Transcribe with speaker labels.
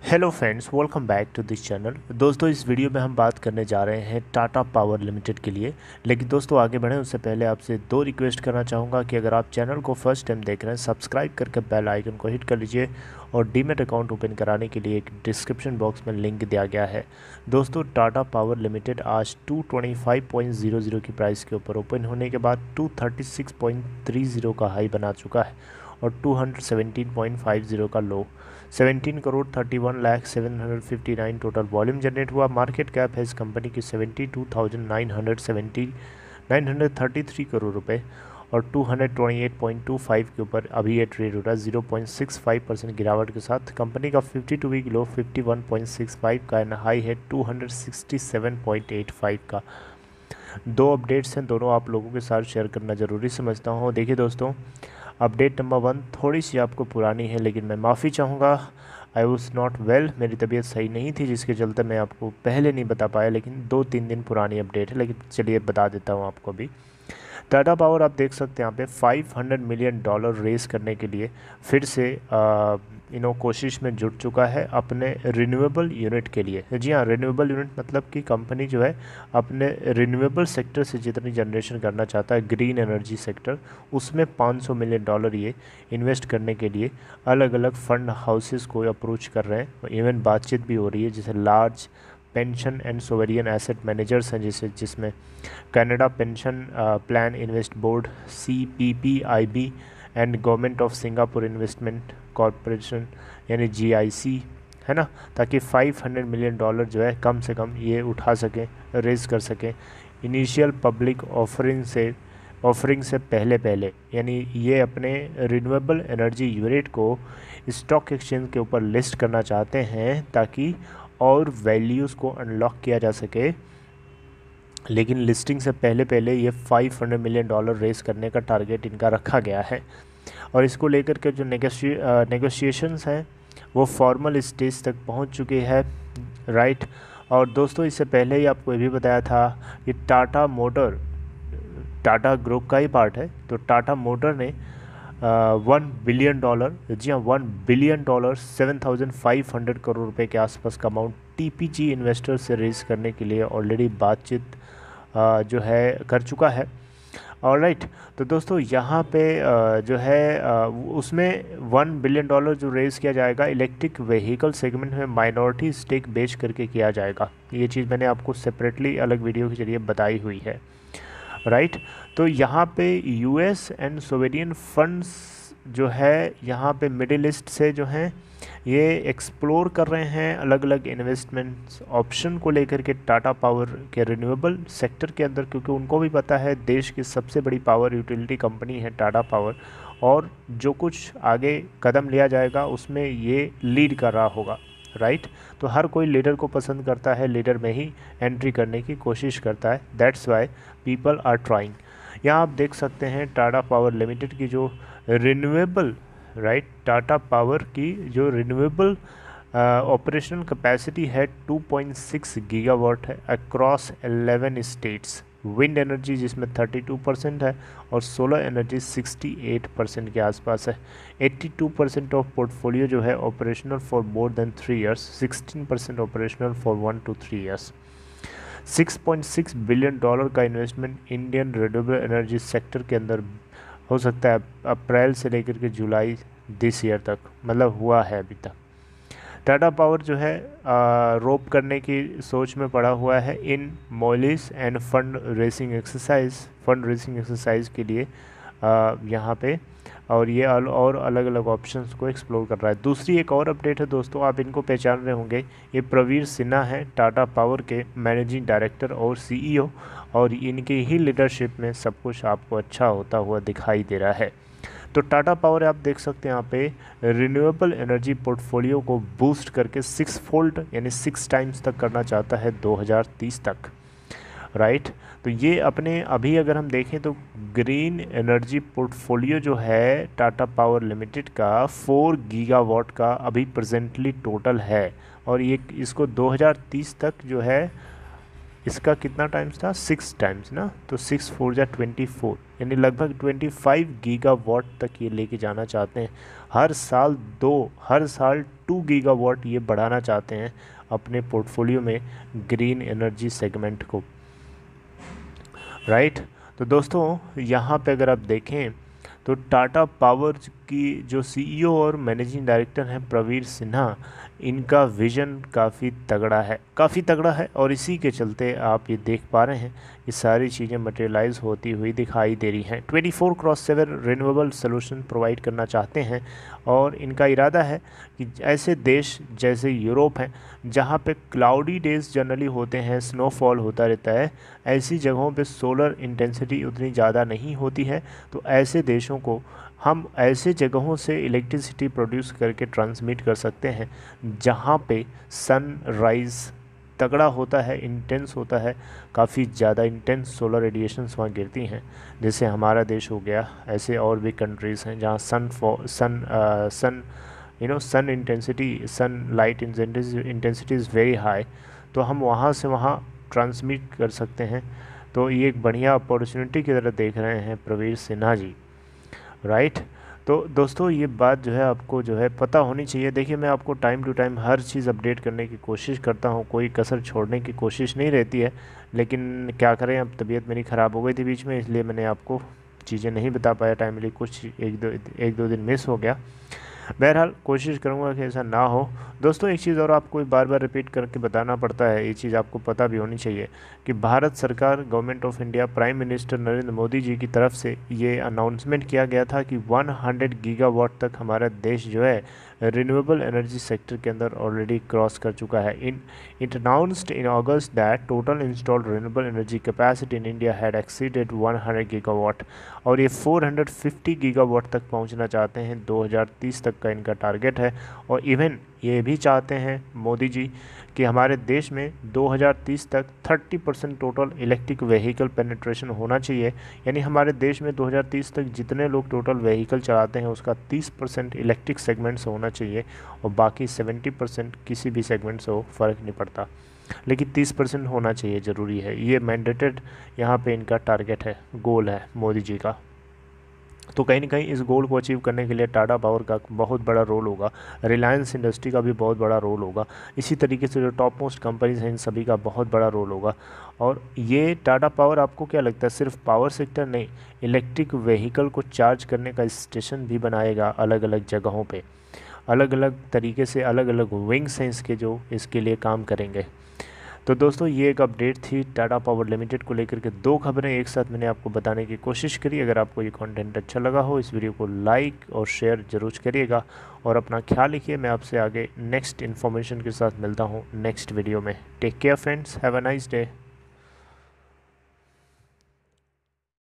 Speaker 1: Hello friends, welcome back to this channel. दोस्तों, इस video में हम बात करने जा रहे हैं टाटा पावर लिमिटेड के लिए। लेकिन दोस्तों, आगे बढ़ें उससे पहले आपसे दो रिक्वेस्ट करना चाहूँगा कि अगर आप चैनल को फर्स्ट टाइम देख रहे हैं, सब्सक्राइब करके बेल आइकन को हिट कर लीजिए और डीमैट अकाउंट ओपन कराने के लिए एक डिस्क्रिप्शन बॉक्स में लिंक दिया गया है। दोस्तों, टाटा पावर लिमिटेड आज 225.00 की प्राइस के ऊपर ओपन होने के बाद 236.30 का हाई बना चुका है और 217.50 का लो। 17 crore 31 lakh 759 total volume generate हुआ। मार्केट कैप है इस कंपनी की 933 करोड़ रुपए और 228.25 के ऊपर अभी ये ट्रेड हो रहा है। 0.65% गिरावट के साथ कंपनी का 52 वीक लो 51.65 का एंड हाई है 267.85 का। दो अपडेट्स हैं, दोनों आप लोगों के साथ शेयर करना ज़रूरी समझता हूँ। देखिए दोस्तों, अपडेट नंबर 1 थोड़ी सी आपको पुरानी है, लेकिन मैं माफ़ी चाहूँगा। आई वॉज नॉट वेल, मेरी तबीयत सही नहीं थी, जिसके चलते मैं आपको पहले नहीं बता पाया, लेकिन 2-3 दिन पुरानी अपडेट है। लेकिन चलिए बता देता हूँ आपको अभी। टाटा पावर आप देख सकते हैं यहाँ पे $500 मिलियन रेस करने के लिए फिर से कोशिश में जुट चुका है अपने रिन्यूएबल यूनिट के लिए। जी हाँ, रिन्यूएबल यूनिट मतलब कि कंपनी जो है अपने रिन्यूएबल सेक्टर से जितनी जनरेशन करना चाहता है, ग्रीन एनर्जी सेक्टर, उसमें $500 मिलियन ये इन्वेस्ट करने के लिए अलग अलग फंड हाउसेस को अप्रोच कर रहे हैं। इवन बातचीत भी हो रही है, जैसे large pension and sovereign asset managers हैं, जिसमें Canada pension plan invest board, CPPIB and government of Singapore investment corporation यानी GIC, है ना, ताकि $500 मिलियन जो है कम से कम ये उठा सकें, रेज कर सकें इनिशियल पब्लिक ऑफरिंग से पहले यानी ये अपने रिन्यूएबल एनर्जी यूनिट को स्टॉक एक्सचेंज के ऊपर लिस्ट करना चाहते हैं ताकि और वैल्यूज़ को अनलॉक किया जा सके। लेकिन लिस्टिंग से पहले ये $500 मिलियन रेस करने का टारगेट इनका रखा गया है और इसको लेकर के जो नेगोशिएशंस हैं वो फॉर्मल स्टेज तक पहुंच चुके हैं, राइट। और दोस्तों, इससे पहले ही आपको ये भी बताया था कि टाटा मोटर टाटा ग्रुप का ही पार्ट है, तो टाटा मोटर ने $1 बिलियन, जी हाँ $1 बिलियन 7,500 करोड़ रुपए के आसपास का अमाउंट TPG इन्वेस्टर से रेज करने के लिए ऑलरेडी बातचीत जो है कर चुका है। और राइट, तो दोस्तों यहाँ पे जो है उसमें $1 बिलियन जो रेज़ किया जाएगा इलेक्ट्रिक व्हीकल सेगमेंट में माइनॉरिटी स्टेक बेच करके किया जाएगा। ये चीज़ मैंने आपको सेपरेटली अलग वीडियो के जरिए बताई हुई है, राइट। तो यहाँ पे US एंड सोवेरियन फंड्स जो है यहाँ पे मिडिल ईस्ट से जो हैं ये एक्सप्लोर कर रहे हैं अलग अलग इन्वेस्टमेंट्स ऑप्शन को लेकर के टाटा पावर के रिन्यूएबल सेक्टर के अंदर, क्योंकि उनको भी पता है देश की सबसे बड़ी पावर यूटिलिटी कंपनी है टाटा पावर और जो कुछ आगे कदम लिया जाएगा उसमें ये लीड कर रहा होगा, राइट। तो हर कोई लीडर को पसंद करता है, लीडर में ही एंट्री करने की कोशिश करता है। That's why people are trying. यहाँ आप देख सकते हैं टाटा पावर लिमिटेड की जो रिन्यूएबल, राइट, टाटा पावर की जो रिन्यूएबल ऑपरेशनल कैपेसिटी है 2.6 गीगावाट है अक्रॉस 11 स्टेट्स। विंड एनर्जी जिसमें 32% है और सोलर एनर्जी 68% के आसपास है। 82% ऑफ पोर्टफोलियो जो है operational for more than 3 years, 16% operational for 1 to 3 years. $6.6 billion का investment Indian renewable energy sector के अंदर हो सकता है अप्रैल से लेकर के जुलाई दिस ईयर तक, मतलब हुआ है अभी तक। टाटा पावर जो है रोप करने की सोच में पड़ा हुआ है इन मॉलिस एंड फंड रेसिंग एक्सरसाइज के लिए यहाँ पे, और ये और अलग अलग ऑप्शंस को एक्सप्लोर कर रहा है। दूसरी एक और अपडेट है दोस्तों, आप इनको पहचान रहे होंगे, ये प्रवीर सिन्हा है, टाटा पावर के मैनेजिंग डायरेक्टर और CEO, और इनकी ही लीडरशिप में सब कुछ आपको अच्छा होता हुआ दिखाई दे रहा है। तो टाटा पावर आप देख सकते हैं यहाँ पे रिन्यूएबल एनर्जी पोर्टफोलियो को बूस्ट करके 6 फोल्ड यानी 6 टाइम्स तक करना चाहता है 2030 तक, राइट। तो ये अपने अभी अगर हम देखें तो ग्रीन एनर्जी पोर्टफोलियो जो है टाटा पावर लिमिटेड का 4 गीगावाट का अभी प्रेजेंटली टोटल है और ये इसको 2030 तक जो है इसका कितना टाइम्स था, 6 टाइम्स ना, तो 6 4 जा 24, यानी लगभग 25 गीगावाट तक ये लेके जाना चाहते हैं। हर साल 2 गीगावाट ये बढ़ाना चाहते हैं अपने पोर्टफोलियो में ग्रीन एनर्जी सेगमेंट को, राइट। तो दोस्तों यहाँ पे अगर आप देखें तो टाटा पावर की जो सीईओ और मैनेजिंग डायरेक्टर हैं प्रवीर सिन्हा, इनका विज़न काफ़ी तगड़ा है और इसी के चलते आप ये देख पा रहे हैं ये सारी चीज़ें मटेरियलाइज होती हुई दिखाई दे रही हैं। 24/7 रिन्यूएबल सॉल्यूशन प्रोवाइड करना चाहते हैं और इनका इरादा है कि ऐसे देश जैसे यूरोप हैं जहाँ पे क्लाउडी डेज जनरली होते हैं, स्नोफॉल होता रहता है, ऐसी जगहों पे सोलर इंटेंसिटी उतनी ज़्यादा नहीं होती है, तो ऐसे देशों को हम ऐसे जगहों से इलेक्ट्रिसिटी प्रोड्यूस करके ट्रांसमिट कर सकते हैं जहाँ पे सनराइज़ तगड़ा होता है, इंटेंस होता है, काफ़ी ज़्यादा इंटेंस सोलर रेडिएशंस वहाँ गिरती हैं। जैसे हमारा देश हो गया, ऐसे और भी कंट्रीज़ हैं जहाँ sun intensity, sun light intensity is very high, तो हम वहाँ से वहाँ ट्रांसमिट कर सकते हैं। तो ये एक बढ़िया अपॉर्चुनिटी की तरह देख रहे हैं प्रवीर सिन्हा जी, राइट। तो दोस्तों ये बात जो है आपको जो है पता होनी चाहिए। देखिए मैं आपको टाइम टू टाइम हर चीज़ अपडेट करने की कोशिश करता हूँ, कोई कसर छोड़ने की कोशिश नहीं रहती है, लेकिन क्या करें, अब तबीयत मेरी ख़राब हो गई थी बीच में, इसलिए मैंने आपको चीज़ें नहीं बता पाया टाइमली, कुछ एक दो दिन मिस हो गया। बहरहाल कोशिश करूँगा कि ऐसा ना हो। दोस्तों एक चीज़ और आपको बार बार रिपीट करके बताना पड़ता है, ये चीज़ आपको पता भी होनी चाहिए कि भारत सरकार, government of India, prime minister Narendra Modi ji की तरफ से ये अनाउंसमेंट किया गया था कि 100 गीगावाट तक हमारा देश जो है रिन्यूएबल एनर्जी सेक्टर के अंदर ऑलरेडी क्रॉस कर चुका है। It announced in August that total installed renewable energy capacity in India had exceeded 100 gigawatt, और ये 450 गीगावाट तक पहुंचना चाहते हैं, 2030 तक का इनका टारगेट है। और इवन ये भी चाहते हैं मोदी जी कि हमारे देश में 2030 तक 30% टोटल इलेक्ट्रिक व्हीकल पेनिट्रेशन होना चाहिए, यानी हमारे देश में 2030 तक जितने लोग टोटल व्हीकल चलाते हैं उसका 30% इलेक्ट्रिक सेगमेंट से होना चाहिए और बाकी 70% किसी भी सेगमेंट से हो, फ़र्क नहीं पड़ता, लेकिन 30% होना चाहिए, ज़रूरी है। ये मैंडेटेड यहाँ पे इनका टारगेट है, गोल है मोदी जी का। तो कहीं ना कहीं इस गोल को अचीव करने के लिए टाटा पावर का बहुत बड़ा रोल होगा, रिलायंस इंडस्ट्री का भी बहुत बड़ा रोल होगा, इसी तरीके से जो टॉप मोस्ट कंपनीज हैं इन सभी का बहुत बड़ा रोल होगा। और ये टाटा पावर, आपको क्या लगता है, सिर्फ पावर सेक्टर नहीं, इलेक्ट्रिक व्हीकल को चार्ज करने का स्टेशन भी बनाएगा अलग अलग जगहों पे, अलग अलग तरीके से, अलग अलग विंग्स हैं इसके जो इसके लिए काम करेंगे। तो दोस्तों ये एक अपडेट थी टाटा पावर लिमिटेड को लेकर के, 2 खबरें एक साथ मैंने आपको बताने की कोशिश करी। अगर आपको ये कंटेंट अच्छा लगा हो, इस वीडियो को लाइक और शेयर ज़रूर करिएगा और अपना ख्याल रखिए। मैं आपसे आगे नेक्स्ट इन्फॉर्मेशन के साथ मिलता हूँ नेक्स्ट वीडियो में। Take care friends, have a nice day.